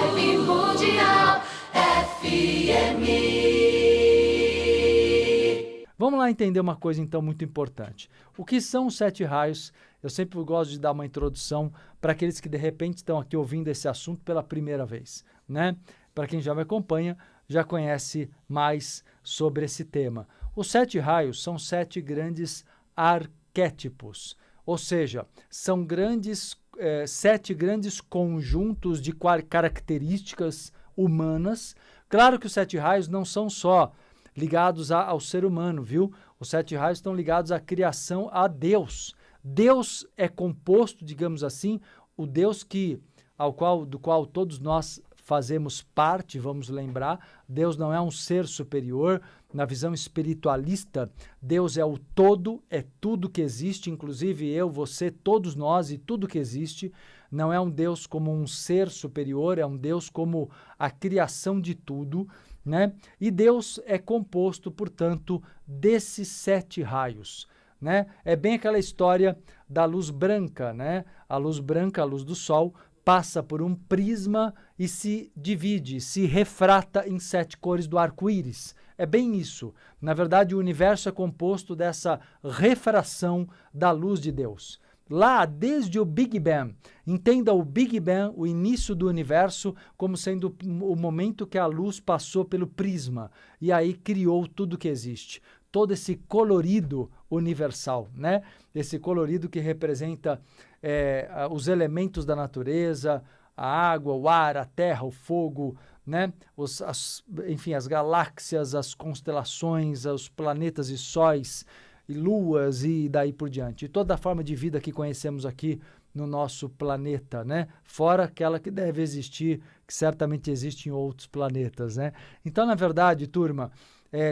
Vibe Mundial FM. Vamos lá entender uma coisa, então, muito importante. O que são os 7 raios? Eu sempre gosto de dar uma introdução para aqueles que, de repente, estão aqui ouvindo esse assunto pela primeira vez, né? Para quem já me acompanha, já conhece mais sobre esse tema. Os 7 raios são 7 grandes arquétipos, ou seja, são 7 grandes conjuntos de características humanas. Claro que os 7 raios não são só ligados ao ser humano, viu? Os 7 raios estão ligados à criação, a Deus. Deus é composto, digamos assim, o Deus do qual todos nós fazemos parte, vamos lembrar. Deus não é um ser superior. Na visão espiritualista, Deus é o todo, é tudo que existe, inclusive eu, você, todos nós e tudo que existe. Não é um Deus como um ser superior, é um Deus como a criação de tudo, né? E Deus é composto, portanto, desses 7 raios, né? É bem aquela história da luz branca, né? A luz branca, a luz do sol, passa por um prisma e se divide, se refrata em 7 cores do arco-íris. É bem isso. Na verdade, o universo é composto dessa refração da luz de Deus. Lá, desde o Big Bang, entenda o Big Bang, o início do universo, como sendo o momento que a luz passou pelo prisma e aí criou tudo que existe. Todo esse colorido universal, né? Esse colorido que representa os elementos da natureza, a água, o ar, a terra, o fogo, né? Enfim, as galáxias, as constelações, os planetas e sóis, e luas e daí por diante. E toda a forma de vida que conhecemos aqui no nosso planeta, né? Fora aquela que deve existir, que certamente existe em outros planetas, né? Então, na verdade, turma,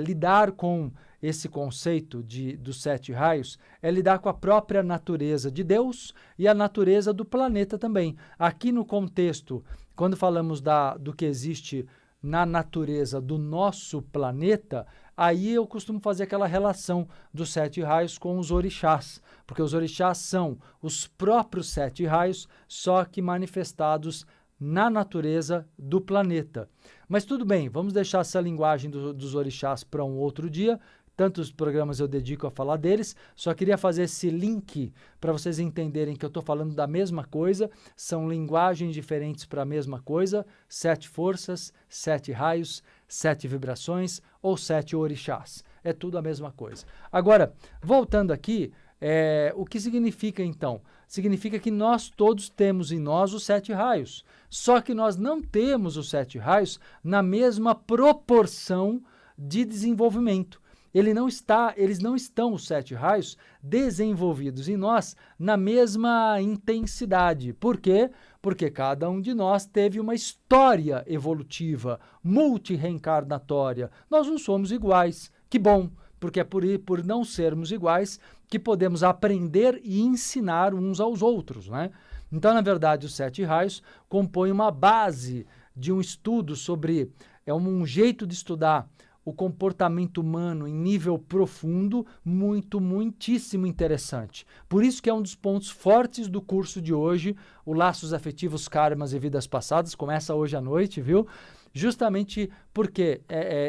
lidar com esse conceito dos 7 raios é lidar com a própria natureza de Deus e a natureza do planeta também. Aqui no contexto, quando falamos do que existe na natureza do nosso planeta, aí eu costumo fazer aquela relação dos 7 raios com os orixás, porque os orixás são os próprios 7 raios, só que manifestados na natureza do planeta. Mas tudo bem, vamos deixar essa linguagem dos orixás para um outro dia. Tantos programas eu dedico a falar deles, só queria fazer esse link para vocês entenderem que eu estou falando da mesma coisa, são linguagens diferentes para a mesma coisa, 7 forças, 7 raios, 7 vibrações ou 7 orixás, é tudo a mesma coisa. Agora, voltando aqui, o que significa então? Significa que nós todos temos em nós os 7 raios, só que nós não temos os 7 raios na mesma proporção de desenvolvimento. Eles não estão, os 7 raios, desenvolvidos em nós na mesma intensidade. Por quê? Porque cada um de nós teve uma história evolutiva, multireencarnatória. Nós não somos iguais. Que bom, porque é por não sermos iguais que podemos aprender e ensinar uns aos outros, né? Então, na verdade, os 7 raios compõem uma base de um estudo sobre, um jeito de estudar o comportamento humano em nível profundo, muitíssimo interessante. Por isso que é um dos pontos fortes do curso de hoje, o Laços Afetivos, Karmas e Vidas Passadas, começa hoje à noite, viu? Justamente porque,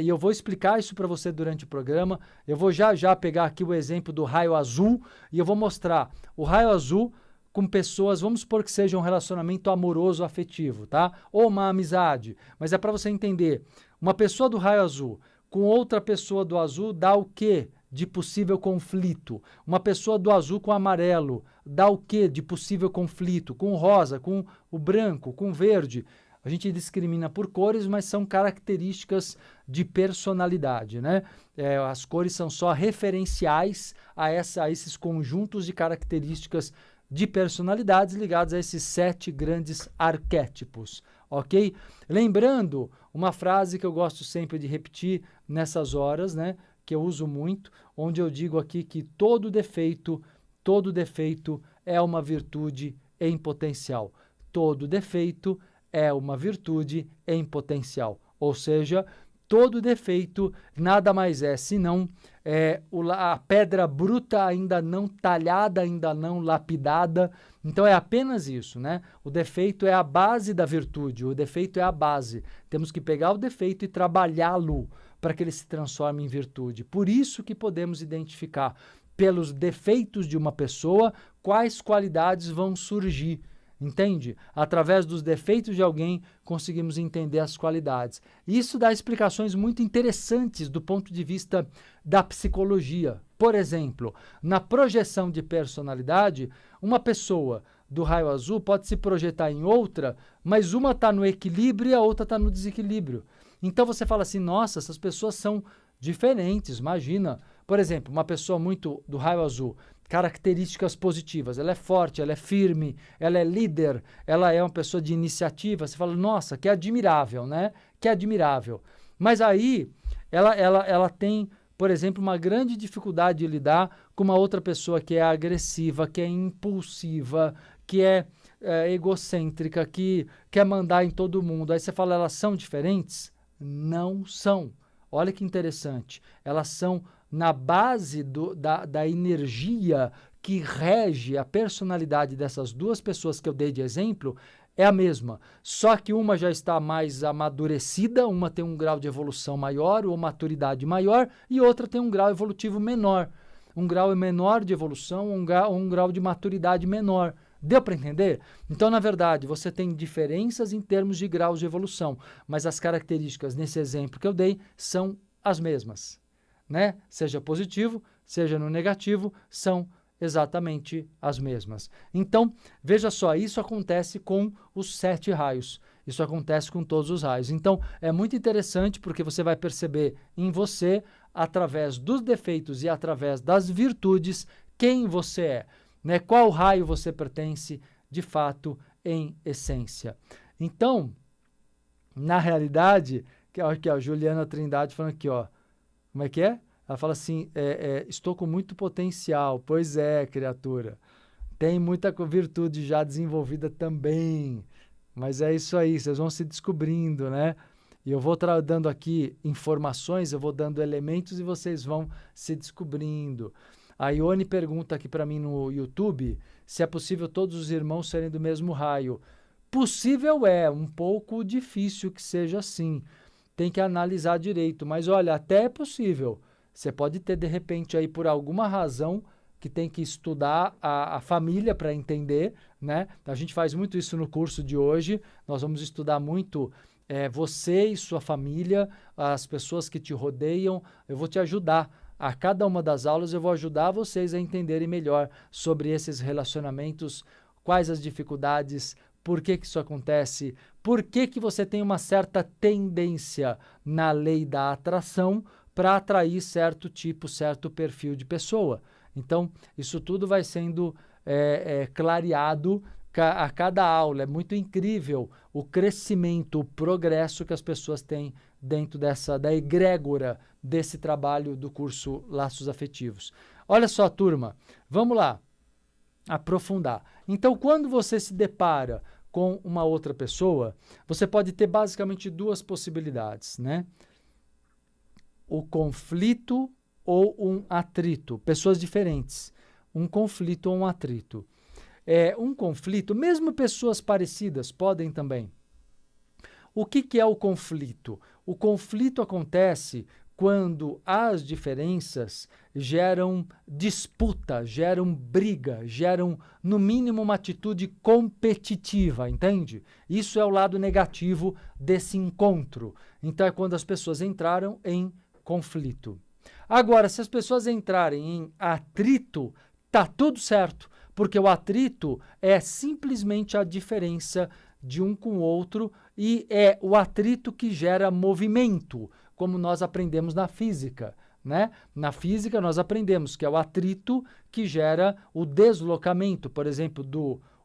e eu vou explicar isso para você durante o programa, eu vou já pegar aqui o exemplo do raio azul, e eu vou mostrar o raio azul com pessoas, vamos supor que seja um relacionamento amoroso, afetivo, tá? Ou uma amizade, mas é para você entender, uma pessoa do raio azul com outra pessoa do azul dá o quê de possível conflito? Uma pessoa do azul com amarelo dá o quê de possível conflito? Com o rosa, com o branco, com o verde. A gente discrimina por cores, mas são características de personalidade, né? As cores são só referenciais a esses conjuntos de características de personalidades ligadas a esses 7 grandes arquétipos, ok? Lembrando uma frase que eu gosto sempre de repetir nessas horas, né? Que eu uso muito, onde eu digo aqui que todo defeito é uma virtude em potencial. Todo defeito é uma virtude em potencial. Ou seja, todo defeito nada mais é senão a pedra bruta ainda não talhada, ainda não lapidada. Então é apenas isso, né? O defeito é a base da virtude, o defeito é a base. Temos que pegar o defeito e trabalhá-lo para que ele se transforme em virtude. Por isso que podemos identificar pelos defeitos de uma pessoa quais qualidades vão surgir. Entende? Através dos defeitos de alguém, conseguimos entender as qualidades. Isso dá explicações muito interessantes do ponto de vista da psicologia. Por exemplo, na projeção de personalidade, uma pessoa do raio azul pode se projetar em outra, mas uma está no equilíbrio e a outra está no desequilíbrio. Então você fala assim, nossa, essas pessoas são diferentes, imagina. Por exemplo, uma pessoa muito do raio azul, características positivas, ela é forte, ela é firme, ela é líder, ela é uma pessoa de iniciativa, você fala, nossa, que admirável, né? Que admirável. Mas aí, ela tem, por exemplo, uma grande dificuldade de lidar com uma outra pessoa que é agressiva, que é impulsiva, que é egocêntrica, que quer mandar em todo mundo. Aí você fala, elas são diferentes? Não são. Olha que interessante. Elas são na base da energia que rege a personalidade dessas duas pessoas que eu dei de exemplo, é a mesma. Só que uma já está mais amadurecida, uma tem um grau de evolução maior ou maturidade maior, e outra tem um grau evolutivo menor. Um grau menor de evolução, um grau de maturidade menor. Deu para entender? Então, na verdade, você tem diferenças em termos de graus de evolução, mas as características nesse exemplo que eu dei são as mesmas. Né? Seja positivo, seja no negativo, são exatamente as mesmas. Então, veja só, isso acontece com os 7 raios. Isso acontece com todos os raios. Então, é muito interessante porque você vai perceber em você, através dos defeitos e através das virtudes, quem você é, né? Qual raio você pertence, de fato, em essência. Então, na realidade, que aqui, ó, Juliana Trindade falando aqui, ó, como é que é? Ela fala assim, estou com muito potencial. Pois é, criatura. Tem muita virtude já desenvolvida também. Mas é isso aí, vocês vão se descobrindo, né? E eu vou dando aqui informações, eu vou dando elementos e vocês vão se descobrindo. A Ione pergunta aqui para mim no YouTube se é possível todos os irmãos serem do mesmo raio. Possível é, um pouco difícil que seja assim. Tem que analisar direito, mas olha, até é possível. Você pode ter, de repente, aí por alguma razão que tem que estudar a família para entender, né? A gente faz muito isso no curso de hoje. Nós vamos estudar muito você e sua família, as pessoas que te rodeiam. Eu vou te ajudar. A cada uma das aulas eu vou ajudar vocês a entenderem melhor sobre esses relacionamentos, quais as dificuldades, por que isso acontece, por que você tem uma certa tendência na lei da atração para atrair certo tipo, certo perfil de pessoa. Então, isso tudo vai sendo clareado a cada aula. É muito incrível o crescimento, o progresso que as pessoas têm dentro da egrégora desse trabalho do curso Laços Afetivos. Olha só, turma, vamos lá aprofundar. Então, quando você se depara com uma outra pessoa, você pode ter basicamente 2 possibilidades, né? O conflito ou um atrito. Pessoas diferentes. Um conflito ou um atrito. Um conflito, mesmo pessoas parecidas podem também. O que é o conflito? O conflito acontece quando as diferenças geram disputa, geram briga, geram, no mínimo, uma atitude competitiva, entende? Isso é o lado negativo desse encontro. Então, é quando as pessoas entraram em conflito. Agora, se as pessoas entrarem em atrito, tá tudo certo, porque o atrito é simplesmente a diferença de um com o outro e é o atrito que gera movimento, como nós aprendemos na física, né? Na física nós aprendemos que é o atrito que gera o deslocamento, por exemplo,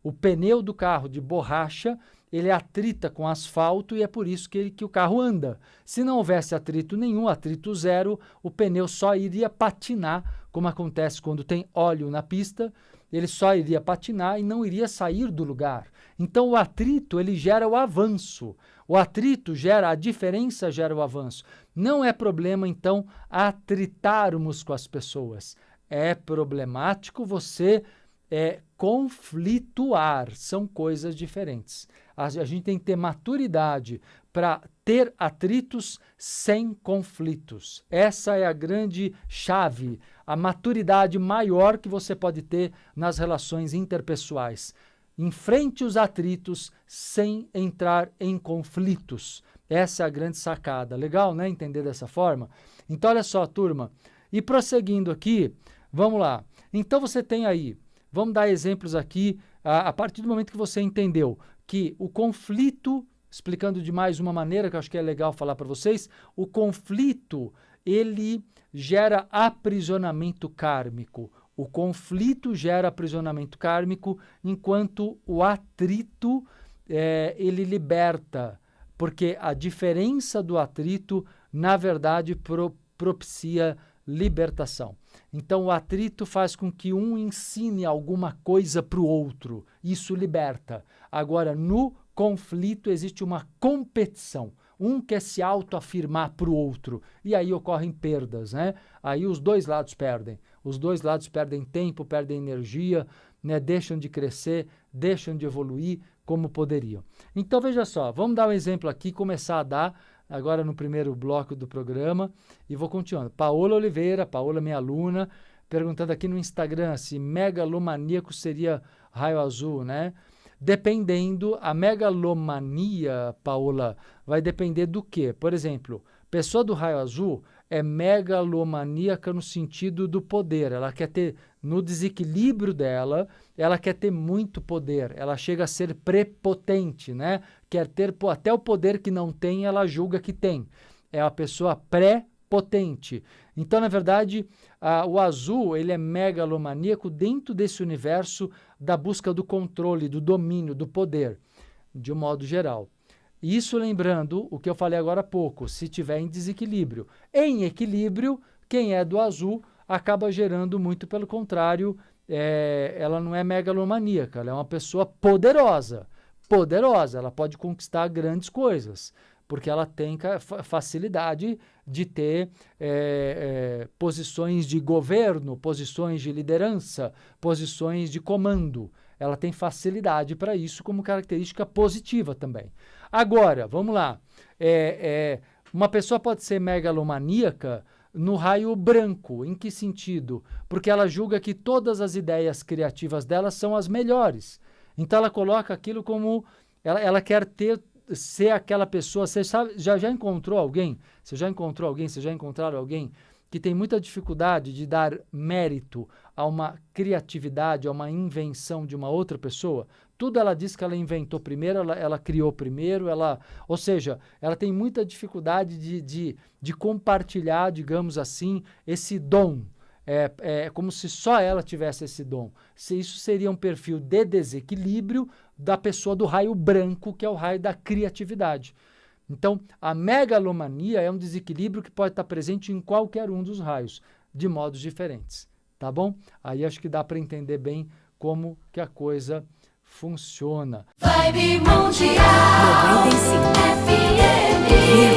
o pneu do carro de borracha, ele atrita com asfalto e é por isso que o carro anda. Se não houvesse atrito nenhum, atrito zero, o pneu só iria patinar, como acontece quando tem óleo na pista, ele só iria patinar e não iria sair do lugar. Então o atrito, ele gera o avanço. O atrito gera, a diferença gera o avanço. Não é problema, então, atritarmos com as pessoas. É problemático você conflituar. São coisas diferentes. A gente tem que ter maturidade para ter atritos sem conflitos. Essa é a grande chave, a maturidade maior que você pode ter nas relações interpessoais. Enfrente os atritos sem entrar em conflitos. Essa é a grande sacada. Legal, né? Entender dessa forma? Então, olha só, turma. E prosseguindo aqui, vamos lá. Então, você tem aí, vamos dar exemplos aqui, a partir do momento que você entendeu que o conflito, explicando de mais uma maneira, que eu acho que é legal falar para vocês, o conflito, ele gera aprisionamento kármico. O conflito gera aprisionamento kármico, enquanto o atrito, ele liberta, porque a diferença do atrito, na verdade, propicia libertação. Então, o atrito faz com que um ensine alguma coisa para o outro. Isso liberta. Agora, no conflito existe uma competição. Um quer se autoafirmar para o outro. E aí ocorrem perdas, né? Aí os dois lados perdem. Os dois lados perdem tempo, perdem energia, né? Deixam de crescer, deixam de evoluir como poderiam. Então, veja só, vamos dar um exemplo aqui, começar a dar agora no primeiro bloco do programa, e vou continuando. Paola Oliveira, Paola, minha aluna, perguntando aqui no Instagram se megalomaníaco seria raio azul, né? Dependendo, a megalomania, Paola, vai depender do quê? Por exemplo, pessoa do raio azul é megalomaníaca no sentido do poder. Ela quer ter, no desequilíbrio dela, ela quer ter muito poder. Ela chega a ser prepotente, né? Quer ter até o poder que não tem, ela julga que tem. É a pessoa pré-potente. Então, na verdade, o azul, ele é megalomaníaco dentro desse universo da busca do controle, do domínio, do poder, de um modo geral. Isso lembrando o que eu falei agora há pouco, se tiver em desequilíbrio. Em equilíbrio, quem é do azul acaba gerando muito pelo contrário, ela não é megalomaníaca, ela é uma pessoa poderosa. Poderosa, ela pode conquistar grandes coisas, porque ela tem facilidade de ter posições de governo, posições de liderança, posições de comando. Ela tem facilidade para isso como característica positiva também. Agora, vamos lá. Uma pessoa pode ser megalomaníaca no raio branco. Em que sentido? Porque ela julga que todas as ideias criativas dela são as melhores. Então ela coloca aquilo como... Ela quer ser aquela pessoa... Você sabe, já encontrou alguém? Você já encontraram alguém que tem muita dificuldade de dar mérito a uma criatividade, a uma invenção de uma outra pessoa? Tudo ela diz que ela inventou primeiro, ela criou primeiro, ou seja, ela tem muita dificuldade de compartilhar, digamos assim, esse dom. É como se só ela tivesse esse dom. Isso seria um perfil de desequilíbrio da pessoa do raio branco, que é o raio da criatividade. Então, a megalomania é um desequilíbrio que pode estar presente em qualquer um dos raios, de modos diferentes, tá bom? Aí acho que dá para entender bem como que a coisa funciona. Vibe Mundial 95,1